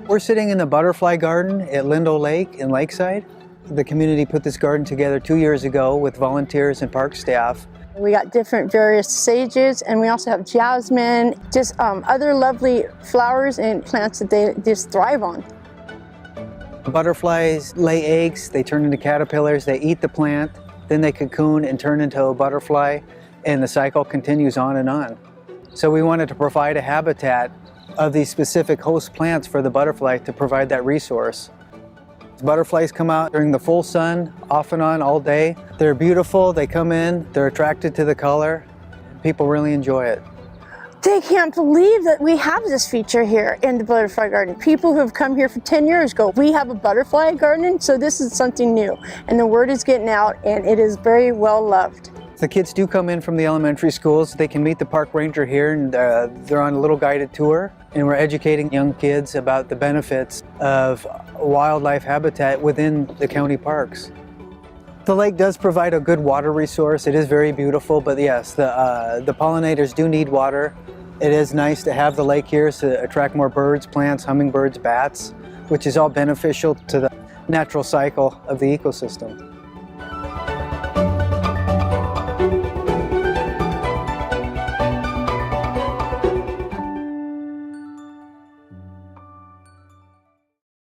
We're sitting in the butterfly garden at Lindo Lake in Lakeside. The community put this garden together 2 years ago with volunteers and park staff. We got different various sages, and we also have jasmine, just other lovely flowers and plants that they just thrive on. Butterflies lay eggs, they turn into caterpillars, they eat the plant, then they cocoon and turn into a butterfly, and the cycle continues on and on. So we wanted to provide a habitat of these specific host plants for the butterfly to provide that resource. Butterflies come out during the full sun, off and on all day. They're beautiful, they come in, they're attracted to the color. People really enjoy it. They can't believe that we have this feature here in the butterfly garden. People who have come here for 10 years go, we have a butterfly garden, so this is something new. And the word is getting out, and it is very well loved. The kids do come in from the elementary schools. They can meet the park ranger here, and they're on a little guided tour. And we're educating young kids about the benefits of wildlife habitat within the county parks. The lake does provide a good water resource. It is very beautiful, but yes, the pollinators do need water. It is nice to have the lake here to attract more birds, plants, hummingbirds, bats, which is all beneficial to the natural cycle of the ecosystem.